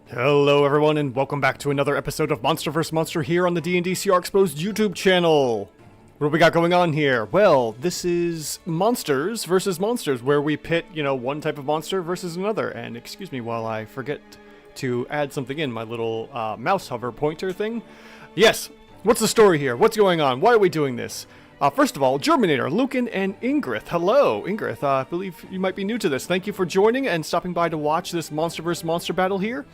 Hello everyone and welcome back to another episode of Monster vs. Monster here on the D&D CR Exposed YouTube channel. What do we got going on here? Well, this is Monsters vs. Monsters, where we pit, one type of monster versus another. And excuse me while I forget to add something in, my little mouse hover pointer thing. Yes, what's the story here? What's going on? Why are we doing this? First of all, Germinator, Lucan, and Ingrid. Hello, Ingrid. I believe you might be new to this. Thank you for joining and stopping by to watch this Monster vs. Monster battle here.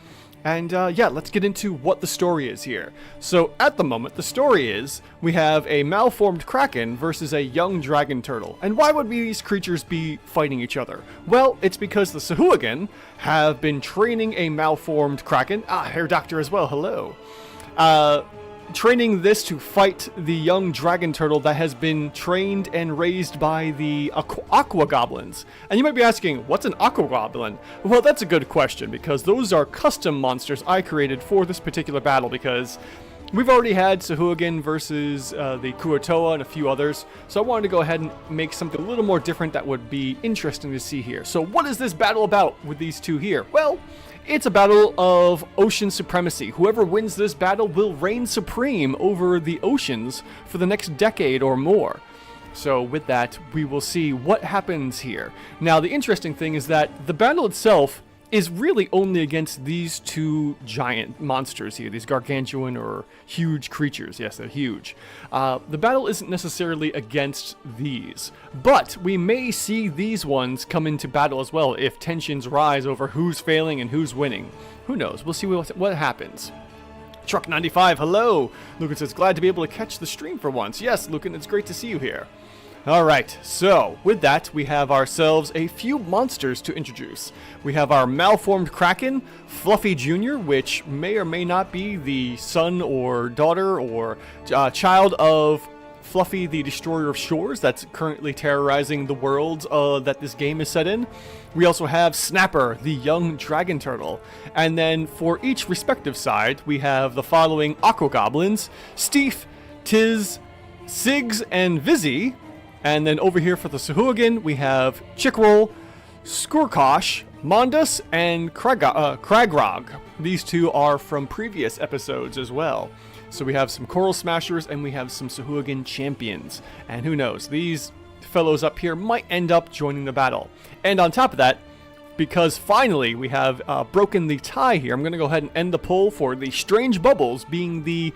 And yeah, let's get into what the story is here. So at the moment, the story is we have a malformed kraken versus a young dragon turtle. And why would these creatures be fighting each other? Well, it's because the Sahuagin have been training a malformed kraken. Hair Doctor as well. Hello. Training this to fight the young dragon turtle that has been trained and raised by the Aqua Goblins. And you might be asking, what's an Aqua Goblin? Well, that's a good question, because those are custom monsters I created for this particular battle, because we've already had Sahuagin versus the Kuatoa and a few others, so I wanted to go ahead and make something a little more different that would be interesting to see here. So what is this battle about with these two here? Well, it's a battle of ocean supremacy. Whoever wins this battle will reign supreme over the oceans for the next decade or more. So with that, we will see what happens here. Now, the interesting thing is that the battle itself is really only against these two giant monsters here, these gargantuan or huge creatures. Yes, they're huge. The battle isn't necessarily against these, but we may see these ones come into battle as well if tensions rise over who's failing and who's winning. Who knows? We'll see what happens. Truck 95, hello! Lucan says, glad to be able to catch the stream for once. Yes, Lucan, it's great to see you here. Alright, so with that, we have ourselves a few monsters to introduce. We have our Malformed Kraken, Fluffy Jr., which may or may not be the son or daughter or child of Fluffy, the Destroyer of Shores, that's currently terrorizing the world that this game is set in. We also have Snapper, the young dragon turtle. And then for each respective side, we have the following Aqua Goblins, Steve, Tiz, Siggs, and Vizzy. And then over here for the Sahuagin, we have Chickroll, Skurkosh, Mondus, and Kragrog. These two are from previous episodes as well. So we have some Coral Smashers and we have some Sahuagin champions. And who knows, these fellows up here might end up joining the battle. And on top of that, because finally we have broken the tie here, I'm going to go ahead and end the poll for the strange bubbles being the,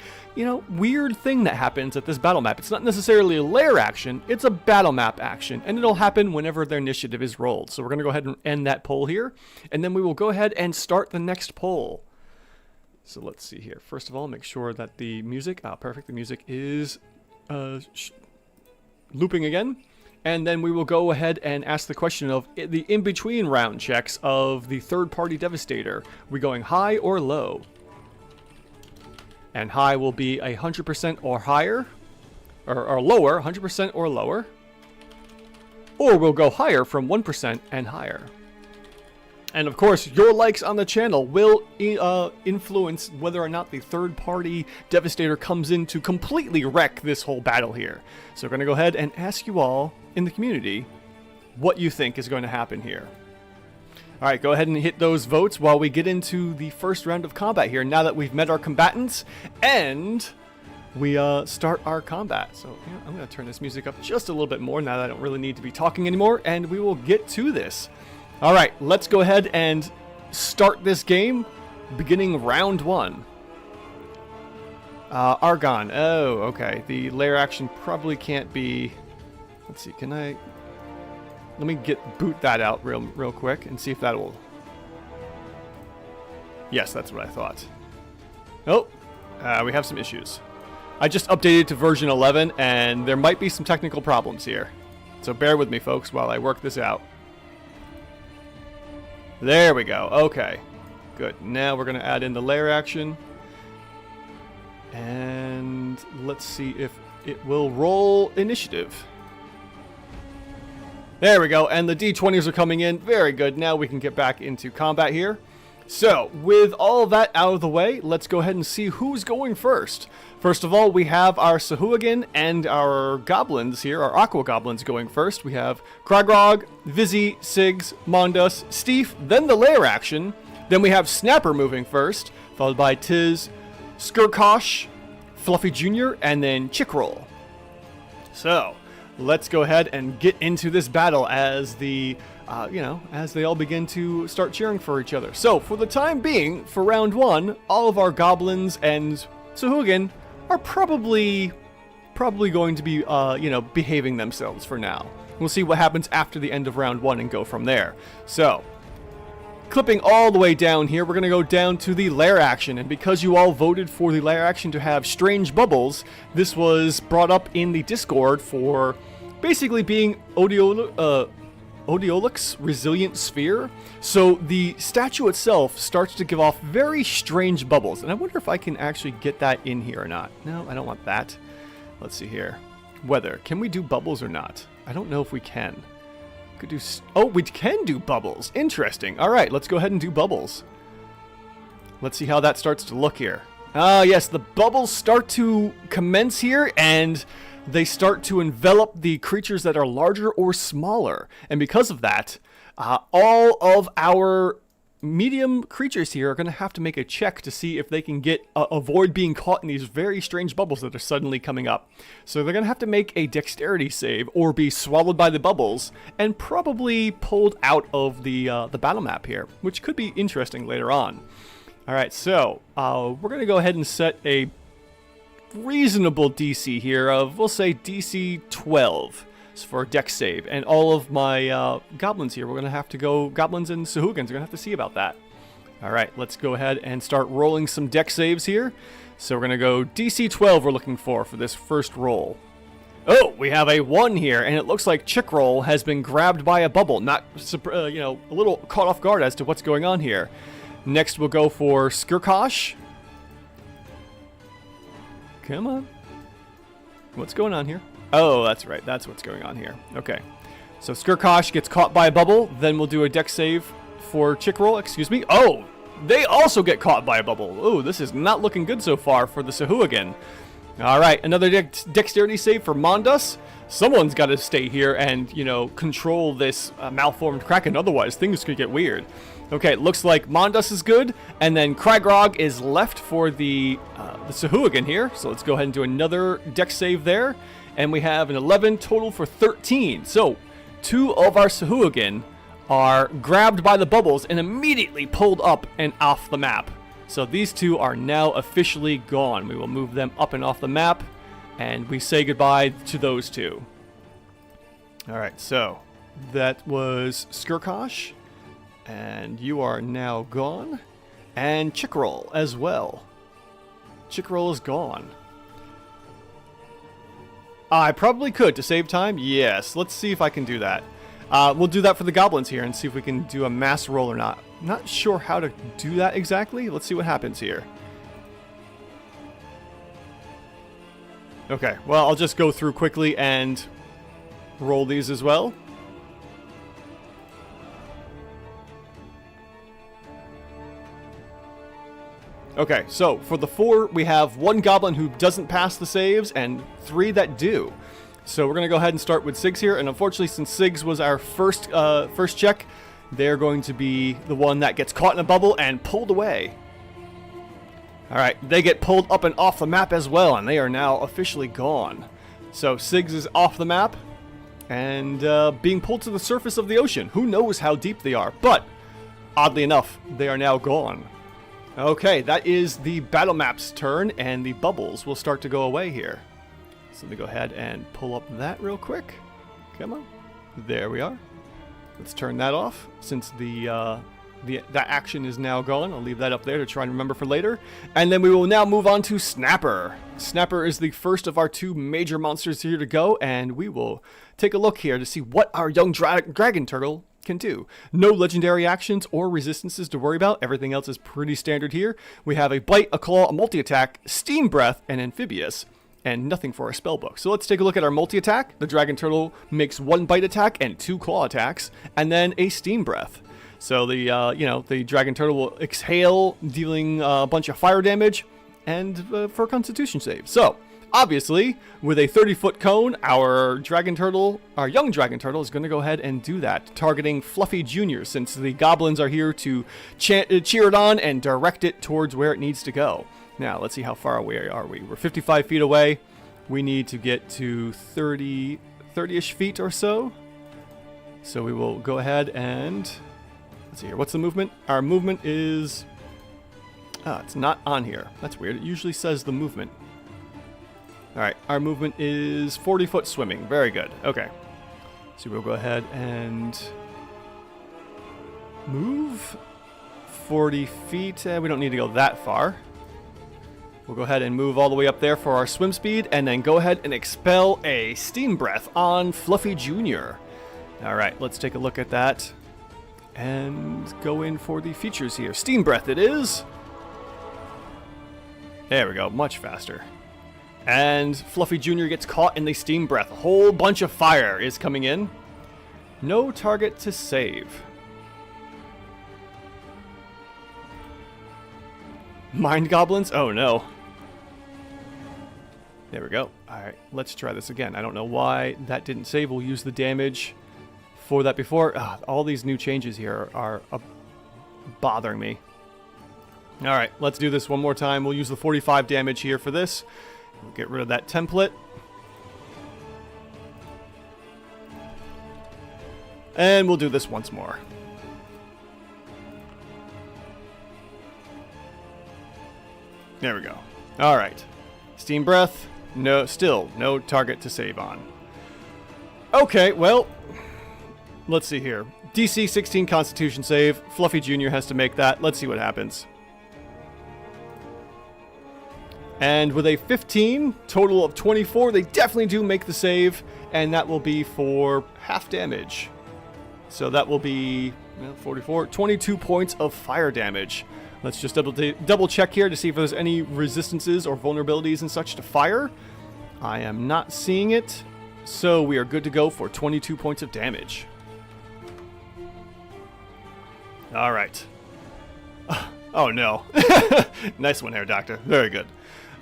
weird thing that happens at this battle map. It's not necessarily a lair action, it's a battle map action, and it'll happen whenever their initiative is rolled. So we're going to go ahead and end that poll here, and then we will go ahead and start the next poll. So let's see here. First of all, make sure that the music, perfect, the music is looping again. And then we will go ahead and ask the question of the in-between round checks of the third-party Devastator. Are we going high or low? And high will be 100% or higher, or lower, 100% or lower. Or we'll go higher from 1% and higher. And of course, your likes on the channel will influence whether or not the third-party Devastator comes in to completely wreck this whole battle here. So we're going to go ahead and ask you all in the community what you think is going to happen here. Alright, go ahead and hit those votes while we get into the first round of combat here, now that we've met our combatants and we start our combat. So I'm going to turn this music up just a little bit more now that I don't really need to be talking anymore, and we will get to this. Alright, let's go ahead and start this game, beginning round one. Argon. Oh, okay. The lair action probably can't be... Let's see, let me boot that out real quick and see if that will... Yes, that's what I thought. Oh, we have some issues. I just updated to version 11, and there might be some technical problems here. So bear with me, folks, while I work this out. There we go. Okay. Good. Now we're going to add in the lair action. And let's see if it will roll initiative. There we go. And the D20s are coming in. Very good. Now we can get back into combat here. So, with all that out of the way, let's go ahead and see who's going first. First of all, we have our Sahuagin and our goblins here, our Aqua Goblins going first. We have Kragrog, Vizzy, Siggs, Mondus, Steve, then the lair action, Then we have Snapper moving first, followed by Tiz, Skirkosh, Fluffy Jr., and then Chickroll. So, let's go ahead and get into this battle as as they all begin to start cheering for each other. So, for the time being, for round 1, all of our goblins and Sahuagin are probably going to be, behaving themselves for now. We'll see what happens after the end of round 1 and go from there. So, clipping all the way down here, we're going to go down to the lair action, and because you all voted for the lair action to have strange bubbles, this was brought up in the Discord for basically being Odiolic's resilient sphere. So the statue itself starts to give off very strange bubbles, and I wonder if I can actually get that in here or not. No, I don't want that. Let's see here. Weather. Can we do bubbles or not? I don't know if we can. Could do. Oh, we can do bubbles. Interesting. All right, let's go ahead and do bubbles. Let's see how that starts to look here. Ah, yes, the bubbles start to commence here, and they start to envelop the creatures that are larger or smaller. And because of that, all of our medium creatures here are going to have to make a check to see if they can avoid being caught in these very strange bubbles that are suddenly coming up. So they're going to have to make a dexterity save or be swallowed by the bubbles and probably pulled out of the battle map here, which could be interesting later on. All right, so we're going to go ahead and set a reasonable DC here of, we'll say, DC 12 for a dex save, and all of my goblins here, we're going to have to go, goblins and Sahuagins are going to have to see about that. Alright, let's go ahead and start rolling some dex saves here. So we're going to go DC 12 we're looking for this first roll. Oh, we have a 1 here, and it looks like Chickroll has been grabbed by a bubble, not, a little caught off guard as to what's going on here. Next we'll go for Skirkosh. Come on. What's going on here? Oh, that's right. That's what's going on here. Okay. So Skirkosh gets caught by a bubble. Then we'll do a dex save for Chickroll. Excuse me. Oh, they also get caught by a bubble. Oh, this is not looking good so far for the Sahuagin. All right. Another dexterity save for Mondas. Someone's got to stay here and, control this Malformed Kraken. Otherwise, things could get weird. Okay, looks like Mondas is good, and then Kragrog is left for the Sahuagin here. So let's go ahead and do another dex save there. And we have an 11 total for 13. So 2 of our Sahuagin are grabbed by the bubbles and immediately pulled up and off the map. So these 2 are now officially gone. We will move them up and off the map, and we say goodbye to those 2. All right, so that was Skirkosh, and you are now gone. And Chickroll as well. Chickroll is gone. I probably could to save time. Yes, let's see if I can do that. We'll do that for the goblins here and see if we can do a mass roll or not. Not sure how to do that exactly. Let's see what happens here. Okay, well, I'll just go through quickly and roll these as well. Okay, so for the 4, we have 1 goblin who doesn't pass the saves and 3 that do. So we're going to go ahead and start with Sigs here, and unfortunately, since Sigs was our first check, they're going to be the one that gets caught in a bubble and pulled away. Alright, they get pulled up and off the map as well, and they are now officially gone. So Sigs is off the map and being pulled to the surface of the ocean. Who knows how deep they are, but oddly enough, they are now gone. Okay, that is the battle map's turn, and the bubbles will start to go away here. So let me go ahead and pull up that real quick. Come on. There we are. Let's turn that off, since that action is now gone. I'll leave that up there to try and remember for later. And then we will now move on to Snapper. Snapper is the first of our 2 major monsters here to go, and we will take a look here to see what our young dragon turtle can do. No legendary actions or resistances to worry about. Everything else is pretty standard here. We have a bite, a claw, a multi-attack, steam breath, and amphibious, and nothing for our spellbook. So let's take a look at our multi-attack. The dragon turtle makes 1 bite attack and 2 claw attacks, and then a steam breath. So the dragon turtle will exhale, dealing a bunch of fire damage, and for a constitution save. So Obviously, with a 30-foot cone, our young dragon turtle is going to go ahead and do that, targeting Fluffy Jr. since the goblins are here to cheer it on and direct it towards where it needs to go. Now, let's see how far away are we. We're 55 feet away. We need to get to 30-ish feet or so. So we will go ahead and... Let's see here. What's the movement? Our movement is... it's not on here. That's weird. It usually says the movement. Alright, our movement is 40-foot swimming. Very good. Okay. So we'll go ahead and move 40 feet. We don't need to go that far. We'll go ahead and move all the way up there for our swim speed, and then go ahead and expel a steam breath on Fluffy Jr. Alright, let's take a look at that and go in for the features here. Steam breath it is. There we go, much faster. And Fluffy Jr. gets caught in the steam breath. A whole bunch of fire is coming in. No target to save. Mind goblins? Oh no. There we go. Alright, let's try this again. I don't know why that didn't save. We'll use the damage for that before. All these new changes here are bothering me. Alright, let's do this one more time. We'll use the 45 damage here for this. We'll get rid of that template. And we'll do this once more. There we go. Alright. Steam breath. No, still no target to save on. Okay, well, let's see here. DC 16 Constitution save. Fluffy Jr. has to make that. Let's see what happens. And with a 15, total of 24, they definitely do make the save, and that will be for half damage. So that will be 44, 22 points of fire damage. Let's just double check here to see if there's any resistances or vulnerabilities and such to fire. I am not seeing it, so we are good to go for 22 points of damage. All right. Oh no. Nice one here, Doctor. Very good.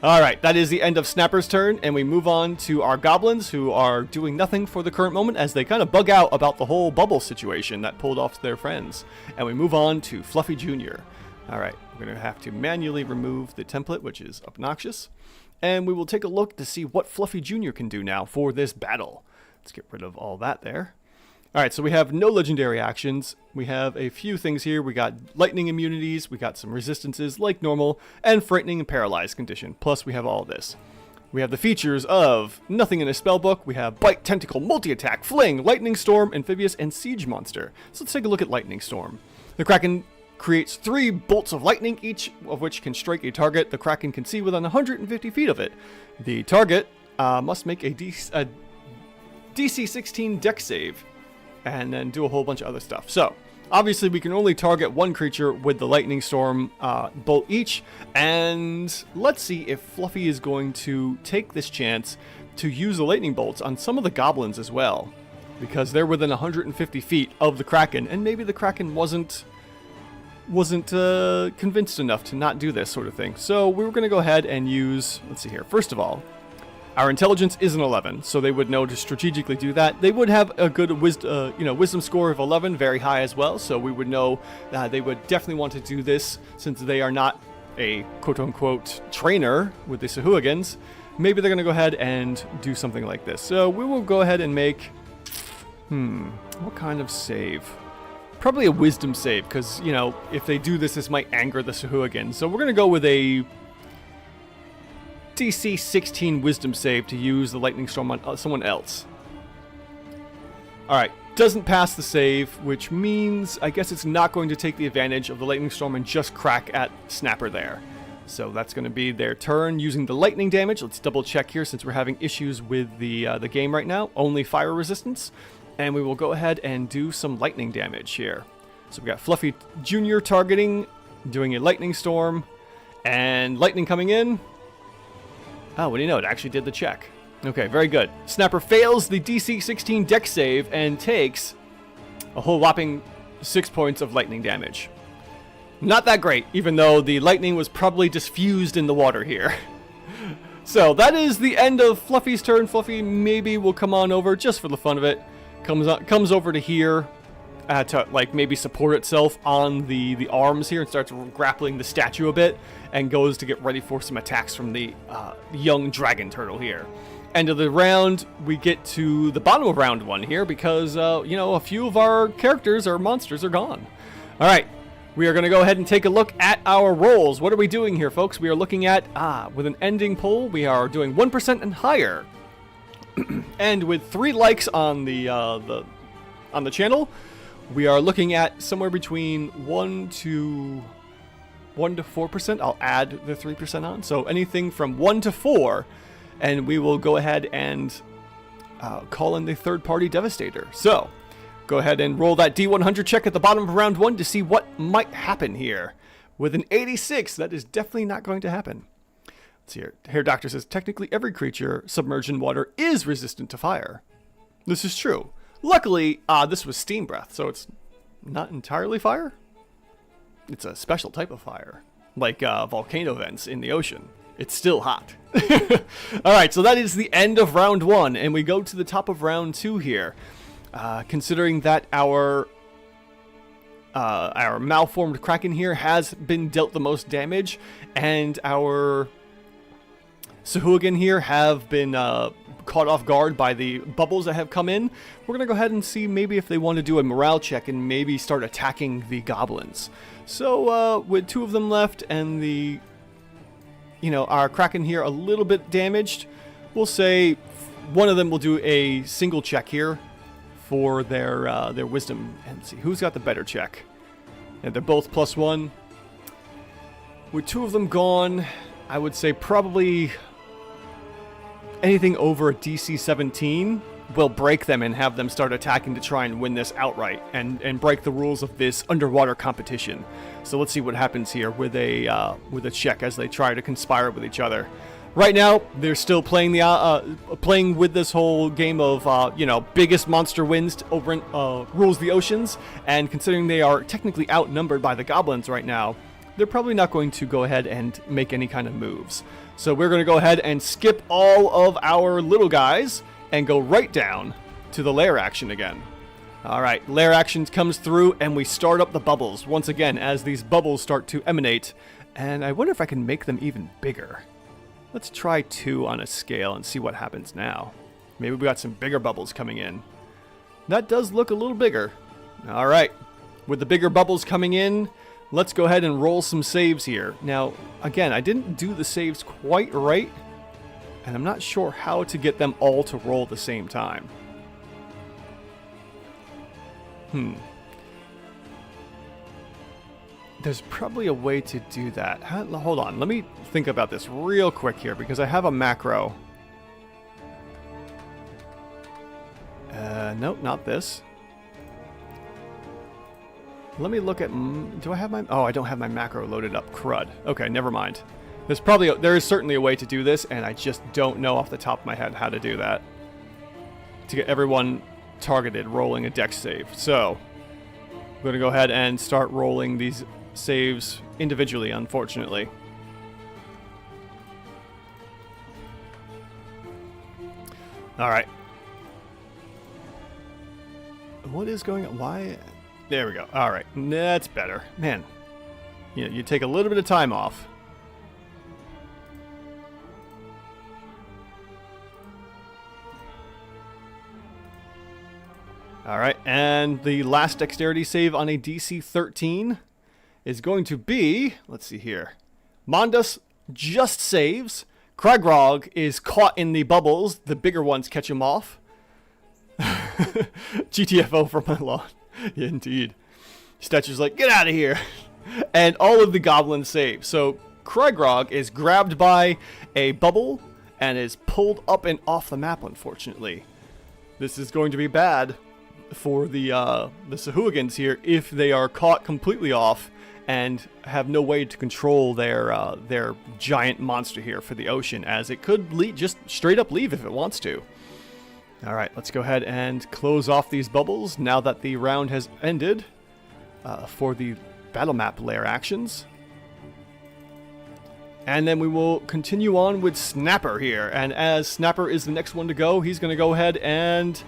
Alright, that is the end of Snapper's turn, and we move on to our goblins, who are doing nothing for the current moment as they kind of bug out about the whole bubble situation that pulled off to their friends. And we move on to Fluffy Jr. Alright, we're going to have to manually remove the template, which is obnoxious. And we will take a look to see what Fluffy Jr. can do now for this battle. Let's get rid of all that there. Alright, so we have no legendary actions. We have a few things here. We got lightning immunities, we got some resistances like normal, and frightening and paralyzed condition. Plus we have all this. We have the features of nothing in a spellbook. We have bite, tentacle, multi-attack, fling, lightning storm, amphibious, and siege monster. So let's take a look at lightning storm. The Kraken creates 3 bolts of lightning, each of which can strike a target the Kraken can see within 150 feet of it. The target must make a DC 16 dex save, and then do a whole bunch of other stuff. So, obviously we can only target one creature with the lightning storm bolt each, and let's see if Fluffy is going to take this chance to use the lightning bolts on some of the goblins as well, because they're within 150 feet of the Kraken, and maybe the Kraken wasn't convinced enough to not do this sort of thing. So we were going to go ahead and use, let's see here, first of all, our intelligence is an 11, so they would know to strategically do that. They would have a good wisdom score of 11, very high as well, so we would know they would definitely want to do this since they are not a quote-unquote trainer with the Sahuagins. Maybe they're going to go ahead and do something like this. So we will go ahead and make, what kind of save? Probably a wisdom save, because, if they do this, this might anger the Sahuagins. So we're going to go with a DC 16 wisdom save to use the lightning storm on someone else. Alright, doesn't pass the save, which means I guess it's not going to take the advantage of the lightning storm and just crack at Snapper there. So that's going to be their turn using the lightning damage. Let's double check here since we're having issues with the game right now. Only fire resistance. And we will go ahead and do some lightning damage here. So we got Fluffy Jr. targeting, doing a lightning storm, and lightning coming in. Oh, what do you know? It actually did the check. Okay, very good. Snapper fails the DC 16 dex save and takes a whole whopping 6 points of lightning damage. Not that great, even though the lightning was probably diffused in the water here. So that is the end of Fluffy's turn. Fluffy maybe will come on over just for the fun of it. Comes over to here to like maybe support itself on the arms here and starts grappling the statue a bit and goes to get ready for some attacks from the young dragon turtle here. End of the round, we get to the bottom of round 1 here because, you know, a few of our characters, our monsters, are gone. All right, we are going to go ahead and take a look at our rolls. What are we doing here, folks? We are looking at, with an ending poll, we are doing 1% and higher. And with 3 likes on the channel, we are looking at somewhere between 1 to 4%. I'll add the 3% on. So anything from 1 to 4. And we will go ahead and call in the third-party Devastator. So, go ahead and roll that D100 check at the bottom of round 1 to see what might happen here. With an 86, that is definitely not going to happen. Let's see here. Hair Doctor says, technically every creature submerged in water is resistant to fire. This is true. Luckily, this was Steam Breath, so it's not entirely fire. It's a special type of fire, like volcano vents in the ocean. It's still hot. Alright, so that is the end of round 1, and we go to the top of round 2 here. Considering that our Malformed Kraken here has been dealt the most damage, and our Sahuagin here have been caught off guard by the bubbles that have come in, we're going to go ahead and see maybe if they want to do a morale check and maybe start attacking the goblins. So, with 2 of them left and the... you know, our Kraken here a little bit damaged, we'll say one of them will do a single check here for their wisdom. And see who's got the better check. And they're both +1. With 2 of them gone, I would say probably anything over a DC 17 will break them and have them start attacking to try and win this outright and break the rules of this underwater competition. So let's see what happens here with a check as they try to conspire with each other. Right now, they're still playing playing with this whole game of you know, biggest monster wins over rules the oceans, and considering they are technically outnumbered by the goblins right now, they're probably not going to go ahead and make any kind of moves. So we're going to go ahead and skip all of our little guys and go right down to the lair action again. Alright, lair action comes through and we start up the bubbles once again as these bubbles start to emanate. And I wonder if I can make them even bigger. Let's try 2 on a scale and see what happens now. Maybe we got some bigger bubbles coming in. That does look a little bigger. Alright, with the bigger bubbles coming in, let's go ahead and roll some saves here. Now, again, I didn't do the saves quite right, and I'm not sure how to get them all to roll at the same time. There's probably a way to do that. Hold on, let me think about this real quick here, because I have a macro. Nope, not this. Let me look at... do I have my... oh, I don't have my macro loaded up. Crud. Okay, never mind. There is certainly a way to do this, and I just don't know off the top of my head how to do that. To get everyone targeted, rolling a dex save. So, I'm going to go ahead and start rolling these saves individually, unfortunately. Alright. What is going on? Why... there we go. Alright, that's better. Man, you take a little bit of time off. Alright, and the last dexterity save on a DC 13 is going to be, let's see here, Mondas just saves, Kragrog is caught in the bubbles, the bigger ones catch him off. GTFO for my lawn. Yeah, indeed. Statue's like, get out of here. And all of the goblins save. So Kragrog is grabbed by a bubble and is pulled up and off the map, unfortunately. This is going to be bad for the Sahuagins here if they are caught completely off and have no way to control their giant monster here for the ocean, as it could just straight up leave if it wants to. Alright, let's go ahead and close off these bubbles now that the round has ended for the battle map lair actions. And then we will continue on with Snapper here. And as Snapper is the next one to go, he's going to go ahead and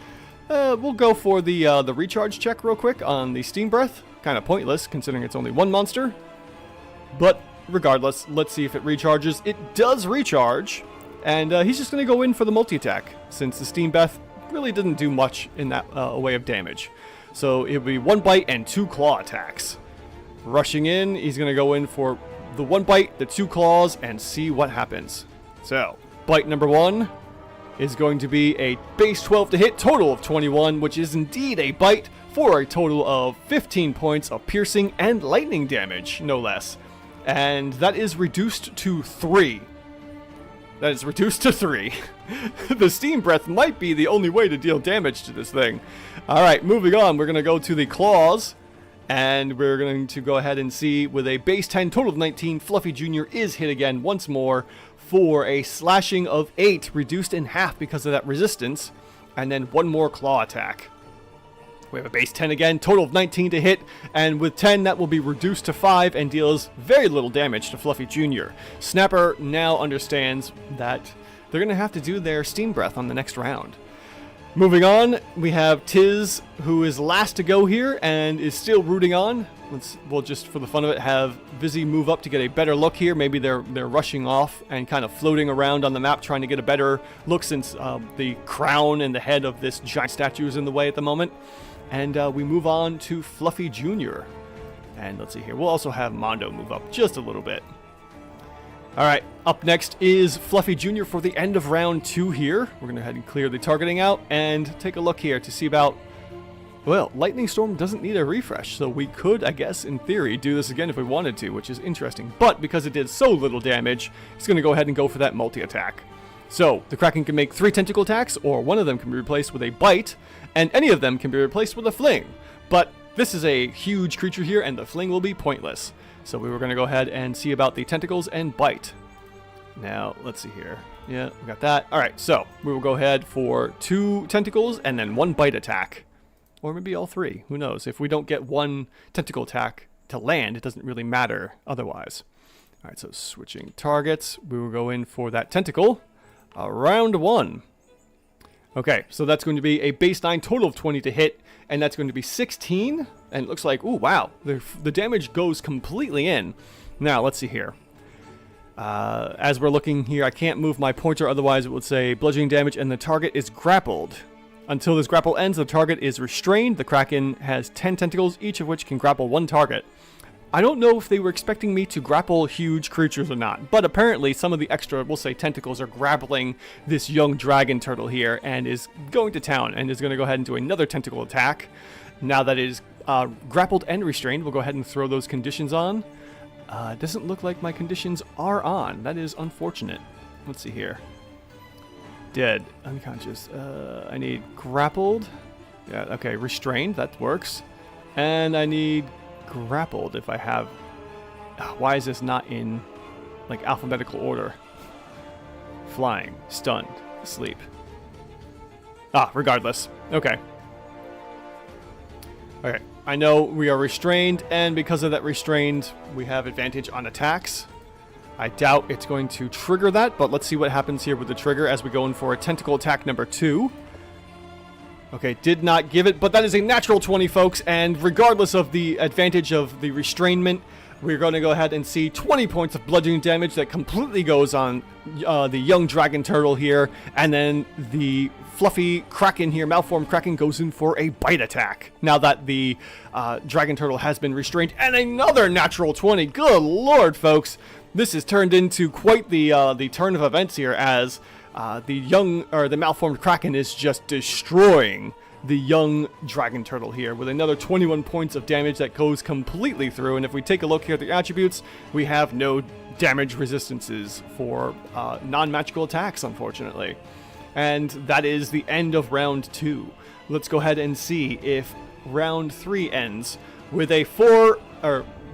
we'll go for the recharge check real quick on the Steam Breath. Kind of pointless considering it's only one monster. But regardless, let's see if it recharges. It does recharge. And he's just going to go in for the multi-attack since the Steam Breath really didn't do much in that way of damage. So it'll be 1 bite and 2 claw attacks. Rushing in, he's going to go in for the 1 bite, the 2 claws, and see what happens. So, bite number 1 is going to be a base 12 to hit, total of 21, which is indeed a bite for a total of 15 points of piercing and lightning damage, no less. And that is reduced to 3. That is reduced to 3. The Steam Breath might be the only way to deal damage to this thing. Alright, moving on, we're going to go to the claws. And we're going to go ahead and see with a base 10, total of 19, Fluffy Jr. is hit again once more for a slashing of 8, reduced in half because of that resistance. And then 1 more claw attack. We have a base 10 again, total of 19 to hit. And with 10, that will be reduced to 5 and deals very little damage to Fluffy Jr. Snapper now understands that they're going to have to do their Steam Breath on the next round. Moving on, we have Tiz, who is last to go here and is still rooting on. We'll just, for the fun of it, have Vizzy move up to get a better look here. Maybe they're rushing off and kind of floating around on the map trying to get a better look since the crown and the head of this giant statue is in the way at the moment. And we move on to Fluffy Jr. And let's see here. We'll also have Mondo move up just a little bit. Alright, up next is Fluffy Jr. for the end of round 2 here. We're going to go ahead and clear the targeting out and take a look here to see about... Well, Lightning Storm doesn't need a refresh, so we could, I guess, in theory, do this again if we wanted to, which is interesting. But because it did so little damage, it's going to go ahead and go for that multi-attack. So, the Kraken can make 3 tentacle attacks, or one of them can be replaced with a bite, and any of them can be replaced with a fling. But this is a huge creature here, and the fling will be pointless. So we were going to go ahead and see about the tentacles and bite. Now, let's see here. Yeah, we got that. Alright, so we will go ahead for 2 tentacles and then 1 bite attack. Or maybe all 3. Who knows? If we don't get 1 tentacle attack to land, it doesn't really matter otherwise. Alright, so switching targets. We will go in for that tentacle. Round 1. Okay, so that's going to be a base 9 total of 20 to hit. And that's going to be 16. And it looks like, ooh, wow. The damage goes completely in. Now, let's see here. As we're looking here, I can't move my pointer, otherwise it would say bludgeoning damage, and the target is grappled. Until this grapple ends, the target is restrained. The Kraken has 10 tentacles, each of which can grapple 1 target. I don't know if they were expecting me to grapple huge creatures or not, but apparently some of the extra, we'll say, tentacles are grappling this young dragon turtle here, and is going to town, and is going to go ahead and do another tentacle attack. Now that it is grappled and restrained, we'll go ahead and throw those conditions on. It doesn't look like my conditions are on. That is unfortunate. Let's see here. Dead. Unconscious. I need grappled. Yeah, okay. Restrained. That works. And I need grappled if I have... why is this not in, like, alphabetical order? Flying. Stunned. Sleep. Regardless. Okay. Okay. I know we are restrained, and because of that restrained, we have advantage on attacks. I doubt it's going to trigger that, but let's see what happens here with the trigger as we go in for a tentacle attack number 2. Okay, did not give it, but that is a natural 20, folks, and regardless of the advantage of the restrainment, we're going to go ahead and see 20 points of bludgeoning damage that completely goes on the young dragon turtle here, and then the Fluffy Kraken here, Malformed Kraken, goes in for a bite attack. Now that the dragon turtle has been restrained, and another natural 20. Good lord, folks. This has turned into quite the turn of events here as the Malformed Kraken is just destroying the young dragon turtle here with another 21 points of damage that goes completely through. And if we take a look here at the attributes, we have no damage resistances for non-magical attacks, unfortunately. And that is the end of round 2. Let's go ahead and see if round 3 ends with a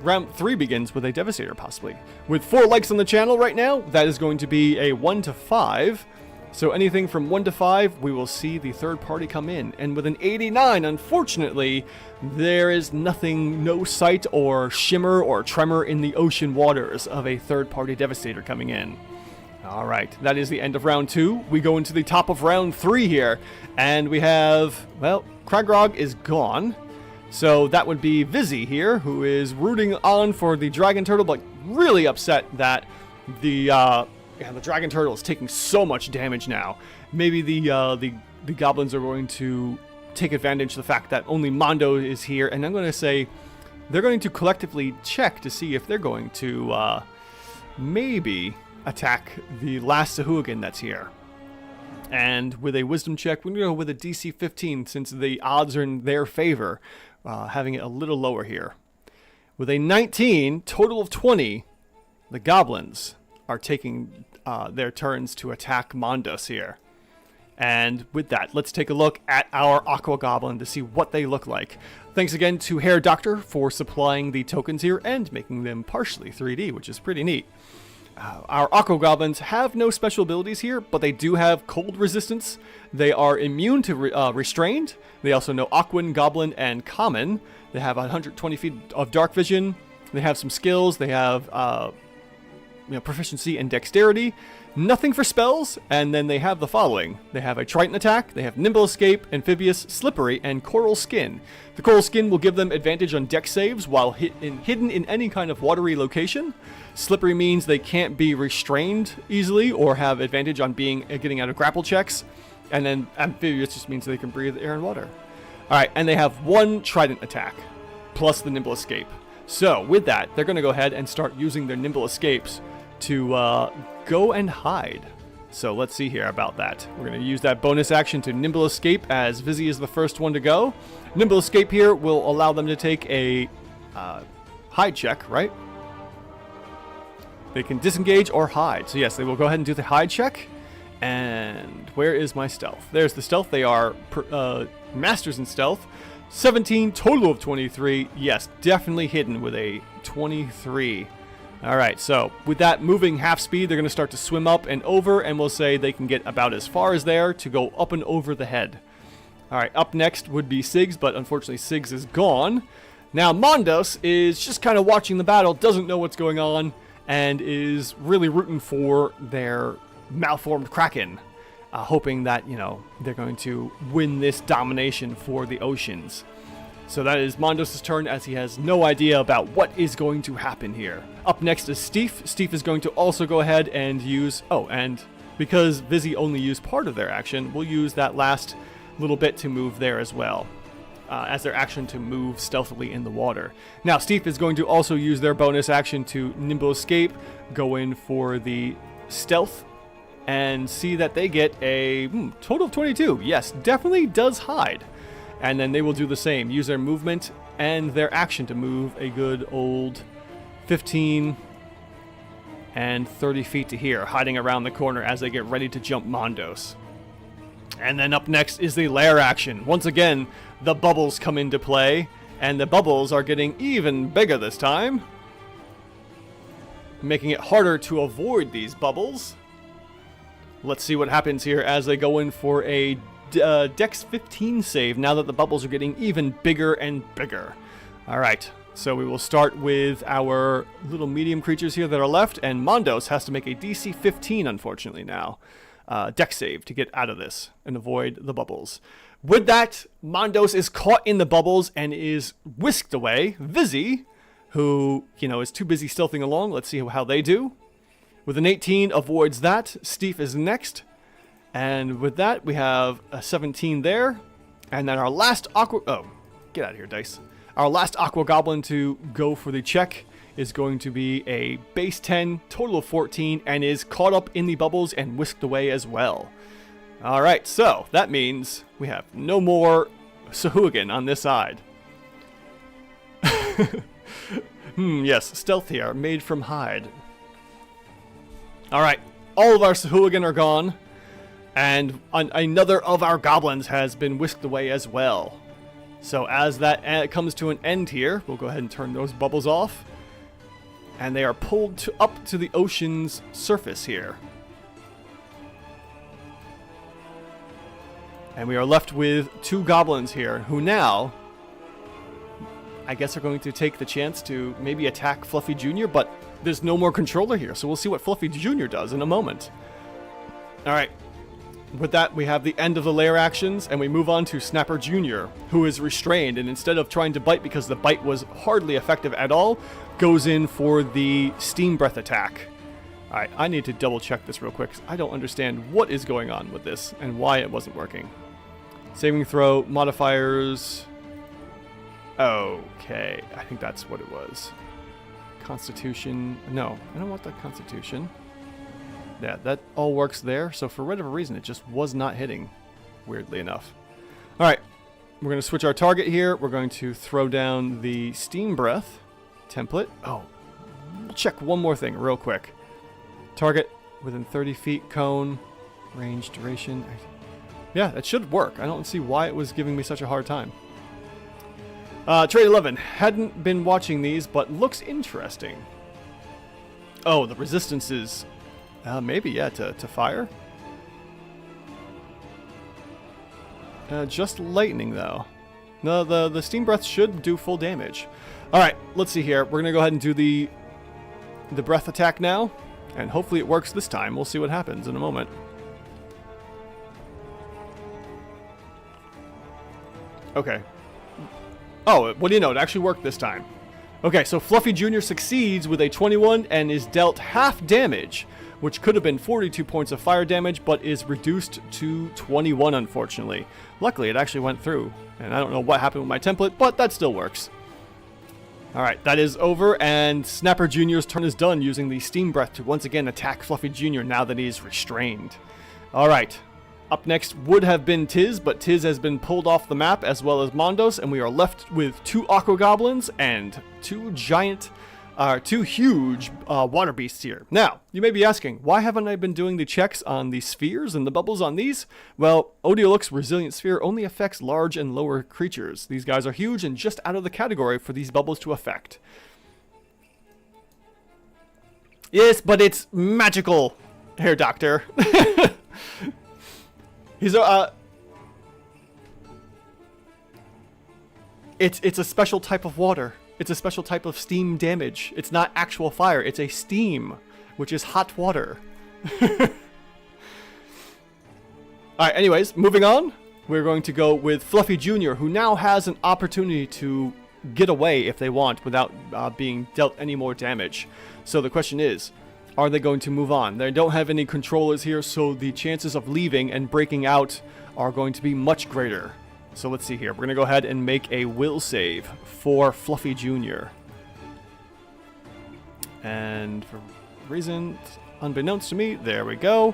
round 3 begins with a Devastator, possibly. With 4 likes on the channel right now, that is going to be a 1 to 5. So anything from 1 to 5, we will see the third party come in. And with an 89, unfortunately, there is nothing, no sight or shimmer or tremor in the ocean waters of a third party Devastator coming in. Alright, that is the end of round 2. We go into the top of round 3 here. And we have, well, Kragrog is gone. So that would be Vizzy here, who is rooting on for the Dragon Turtle, but really upset that the Dragon Turtle is taking so much damage now. Maybe the Goblins are going to take advantage of the fact that only Mondo is here, and I'm going to say they're going to collectively check to see if they're going to maybe attack the last Sahuagin that's here. And with a wisdom check, we're going to go with a DC 15 since the odds are in their favor, having it a little lower here. With a 19, total of 20, the Goblins are taking their turns to attack Mondos here. And with that, let's take a look at our Aqua Goblin to see what they look like. Thanks again to Hair Doctor for supplying the tokens here and making them partially 3D, which is pretty neat. Our Aqua Goblins have no special abilities here, but they do have cold resistance. They are immune to restrained. They also know Aquan, Goblin, and Common. They have 120 feet of dark vision. They have some skills. They have proficiency and dexterity. Nothing for spells, and then they have the following. They have a Triton attack, they have Nimble Escape, Amphibious, Slippery, and Coral Skin. The Coral Skin will give them advantage on dex saves while hidden in any kind of watery location. Slippery means they can't be restrained easily or have advantage on getting out of grapple checks. And then Amphibious just means they can breathe air and water. Alright, and they have 1 Trident attack, plus the Nimble Escape. So, with that, they're going to go ahead and start using their Nimble Escapes to go and hide. So let's see here about that. We're going to use that bonus action to Nimble Escape as Vizzy is the first one to go. Nimble Escape here will allow them to take a hide check, right? They can disengage or hide. So yes, they will go ahead and do the hide check. And where is my stealth? There's the stealth. They are masters in stealth. 17, total of 23. Yes, definitely hidden with a 23. Alright, so with that moving half speed, they're going to start to swim up and over, and we'll say they can get about as far as there to go up and over the head. Alright, up next would be Siggs, but unfortunately Siggs is gone. Now Mondos is just kind of watching the battle, doesn't know what's going on, and is really rooting for their Malformed Kraken, hoping that, they're going to win this domination for the oceans. So that is Mondos' turn, as he has no idea about what is going to happen here. Up next is Steve. Steve is going to also go ahead and use... Oh, and because Vizzy only used part of their action, we'll use that last little bit to move there as well, as their action to move stealthily in the water. Now, Steve is going to also use their bonus action to Nimble Escape, go in for the stealth, and see that they get a total of 22. Yes, definitely does hide. And then they will do the same. Use their movement and their action to move a good old 15 and 30 feet to here, hiding around the corner as they get ready to jump Mondos. And then up next is the lair action. Once again, the bubbles come into play, and the bubbles are getting even bigger this time, making it harder to avoid these bubbles. Let's see what happens here as they go in for a Dex 15 save now that the bubbles are getting even bigger and bigger. Alright, so we will start with our little medium creatures here that are left, and Mondos has to make a DC 15, unfortunately, now. Dex save to get out of this and avoid the bubbles. With that, Mondos is caught in the bubbles and is whisked away. Vizzy, who, is too busy stealthing along. Let's see how they do. With an 18, avoids that. Steve is next. And with that, we have a 17 there. And then our last get out of here, dice. Our last Aqua Goblin to go for the check is going to be a base 10, total of 14, and is caught up in the bubbles and whisked away as well. Alright, so that means we have no more Sahuagin on this side. Yes, stealth here, made from hide. Alright, all of our Sahuagin are gone. And another of our goblins has been whisked away as well. So as that comes to an end here, we'll go ahead and turn those bubbles off. And they are pulled up to the ocean's surface here. And we are left with 2 goblins here, who now, I guess, are going to take the chance to maybe attack Fluffy Jr., but there's no more controller here, so we'll see what Fluffy Jr. does in a moment. Alright, with that, we have the end of the lair actions, and we move on to Snapper Jr., who is restrained, and instead of trying to bite because the bite was hardly effective at all, goes in for the Steam Breath attack. Alright, I need to double check this real quick, because I don't understand what is going on with this, and why it wasn't working. Saving throw, modifiers... Okay, I think that's what it was. Constitution... No, I don't want that Constitution. Yeah, that all works there, so for whatever reason, it just was not hitting, weirdly enough. Alright, we're going to switch our target here. We're going to throw down the Steam Breath template. Oh, we'll check one more thing real quick. Target within 30 feet, cone, range, duration... Yeah, that should work. I don't see why it was giving me such a hard time. Trade 11. Hadn't been watching these, but looks interesting. Oh, the resistances. Maybe, yeah, to fire. Just lightning, though. No, the Steam Breath should do full damage. Alright, let's see here. We're going to go ahead and do the breath attack now. And hopefully it works this time. We'll see what happens in a moment. Okay. Oh, what do you know? It actually worked this time. Okay, so Fluffy Jr. succeeds with a 21 and is dealt half damage, which could have been 42 points of fire damage, but is reduced to 21, unfortunately. Luckily, it actually went through, and I don't know what happened with my template, but that still works. Alright, that is over, and Snapper Jr.'s turn is done using the Steam Breath to once again attack Fluffy Jr. now that he is restrained. Alright. Up next would have been Tiz, but Tiz has been pulled off the map, as well as Mondos, and we are left with 2 Aqua Goblins and 2 huge water beasts here. Now, you may be asking, why haven't I been doing the checks on the spheres and the bubbles on these? Well, Odioluk's Resilient Sphere only affects large and lower creatures. These guys are huge and just out of the category for these bubbles to affect. Yes, but it's magical, Hair Doctor. He's it's a special type of water. It's a special type of steam damage. It's not actual fire. It's a steam, which is hot water. Alright, anyways, moving on. We're going to go with Fluffy Jr., who now has an opportunity to get away if they want without being dealt any more damage. So the question is, are they going to move on? They don't have any controllers here, so the chances of leaving and breaking out are going to be much greater. So let's see here. We're going to go ahead and make a will save for Fluffy Jr. And for reason unbeknownst to me, there we go.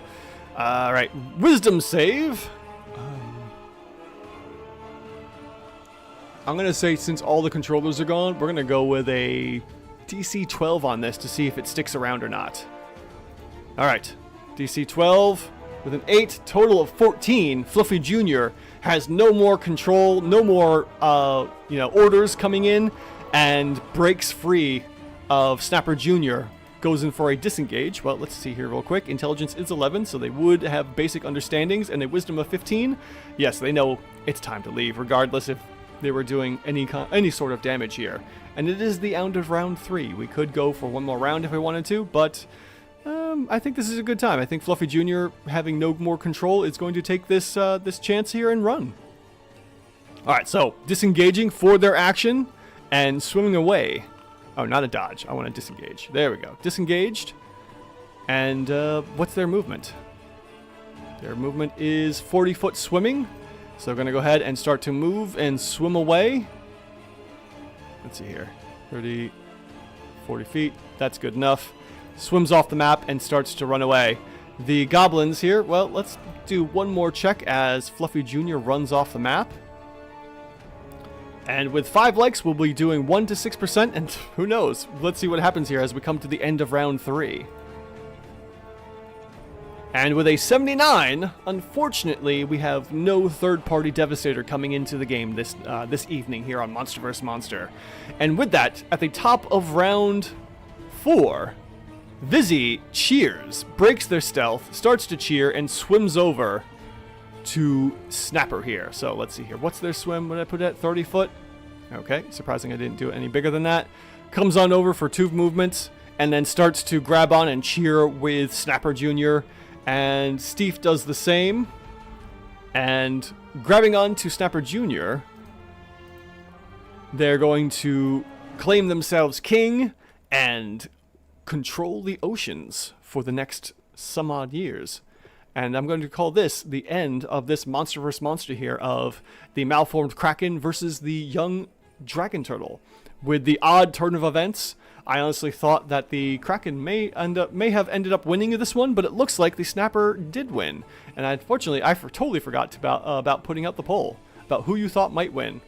Alright, wisdom save. I'm going to say since all the controllers are gone, we're going to go with a DC 12 on this to see if it sticks around or not. Alright, DC 12 with an 8, total of 14. Fluffy Jr. has no more control, no more orders coming in, and breaks free of Snapper Jr. Goes in for a disengage. Well, let's see here real quick. Intelligence is 11, so they would have basic understandings, and a wisdom of 15. Yes, they know it's time to leave, regardless if they were doing any sort of damage here. And it is the end of round 3. We could go for one more round if we wanted to, but I think this is a good time. I think Fluffy Jr. having no more control is going to take this this chance here and run. Alright, so disengaging for their action and swimming away. Oh, not a dodge. I want to disengage. There we go. Disengaged. And what's their movement? Their movement is 40-foot swimming. So they're going to go ahead and start to move and swim away. Let's see here. 30, 40 feet. That's good enough. Swims off the map and starts to run away. The goblins here, well, let's do one more check as Fluffy Jr. runs off the map. And with 5 likes, we'll be doing 1 to 6%, and who knows? Let's see what happens here as we come to the end of round 3. And with a 79, unfortunately, we have no third-party Devastator coming into the game this evening here on Monster vs. Monster. And with that, at the top of round 4, Vizzy cheers, breaks their stealth, starts to cheer, and swims over to Snapper here. So let's see here. What's their swim? What did I put at? 30 foot? Okay, surprising I didn't do it any bigger than that. Comes on over for 2 movements, and then starts to grab on and cheer with Snapper Jr. And Steve does the same. And grabbing on to Snapper Jr., they're going to claim themselves king and control the oceans for the next some odd years. And I'm going to call this the end of this monster versus monster here of the Malformed Kraken versus the young Dragon Turtle. With the odd turn of events, I honestly thought that the Kraken may have ended up winning this one, but it looks like the Snapper did win. And unfortunately, I totally forgot about putting out the poll about who you thought might win.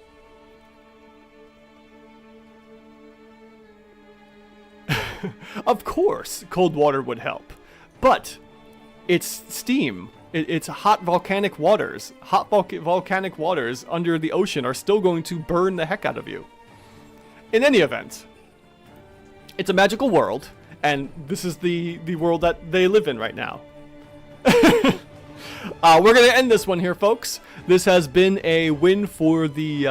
Of course, cold water would help, but it's steam. It's hot volcanic waters. Hot volcanic waters under the ocean are still going to burn the heck out of you. In any event, it's a magical world, and this is the world that they live in right now. We're going to end this one here, folks. This has been a win for the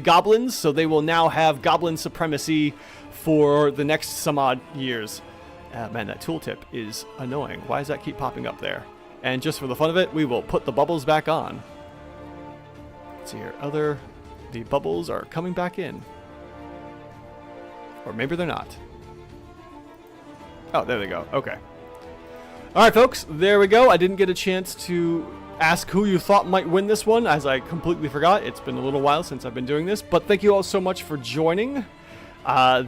goblins, so they will now have goblin supremacy for the next some odd years. Man, that tooltip is annoying. Why does that keep popping up there? And just for the fun of it, we will put the bubbles back on. Let's see here. The bubbles are coming back in. Or maybe they're not. Oh, there they go. Okay. Alright, folks. There we go. I didn't get a chance to ask who you thought might win this one, as I completely forgot. It's been a little while since I've been doing this. But thank you all so much for joining.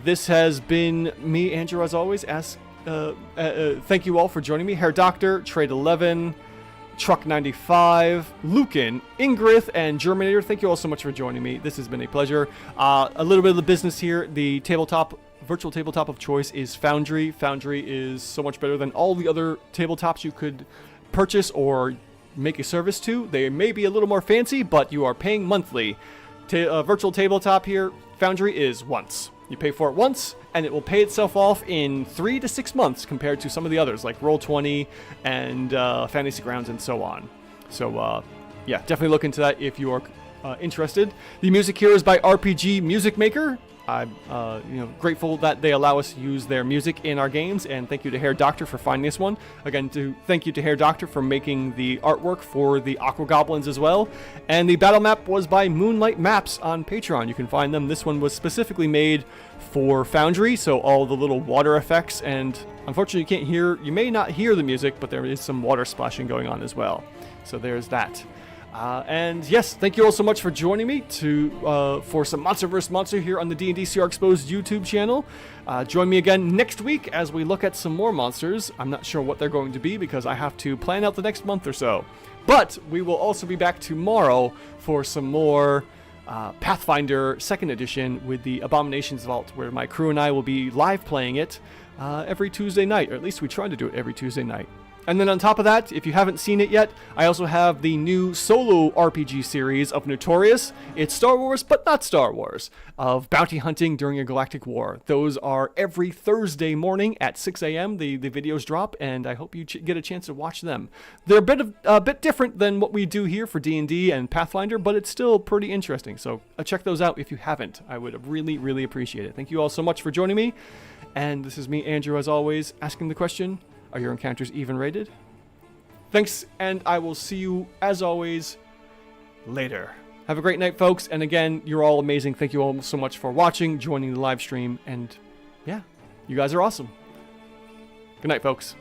This has been me, Andrew, as always. Thank you all for joining me. Hair Doctor, Trade 11, Truck 95, Lucan, Ingrith, and Germinator. Thank you all so much for joining me. This has been a pleasure. A little bit of the business here. The virtual tabletop of choice is Foundry. Foundry is so much better than all the other tabletops you could purchase or make a service to. They may be a little more fancy, but you are paying monthly. Virtual tabletop here, Foundry is once. You pay for it once, and it will pay itself off in 3 to 6 months compared to some of the others, like Roll20 and Fantasy Grounds and so on. So, yeah, definitely look into that if you are interested. The music here is by RPG Music Maker. I'm grateful that they allow us to use their music in our games, and thank you to Hair Doctor for finding this one. Again, thank you to Hair Doctor for making the artwork for the Aqua Goblins as well. And the battle map was by Moonlight Maps on Patreon. You can find them. This one was specifically made for Foundry, so all the little water effects, and unfortunately you may not hear the music, but there is some water splashing going on as well. So there's that. And yes, thank you all so much for joining me for some Monster vs. Monster here on the D&D CR Exposed YouTube channel. Join me again next week as we look at some more monsters. I'm not sure what they're going to be because I have to plan out the next month or so. But we will also be back tomorrow for some more Pathfinder 2nd Edition with the Abominations Vault, where my crew and I will be live playing it every Tuesday night, or at least we try to do it every Tuesday night. And then on top of that, if you haven't seen it yet, I also have the new solo RPG series of Notorious. It's Star Wars, but not Star Wars, of bounty hunting during a galactic war. Those are every Thursday morning at 6 a.m. The videos drop, and I hope you get a chance to watch them. They're a bit different than what we do here for D&D and Pathfinder, but it's still pretty interesting. So check those out if you haven't. I would really, really appreciate it. Thank you all so much for joining me. And this is me, Andrew, as always, asking the question: are your encounters even rated? Thanks, and I will see you, as always, later. Have a great night, folks. And again, you're all amazing. Thank you all so much for watching, joining the live stream, and yeah, you guys are awesome. Good night, folks.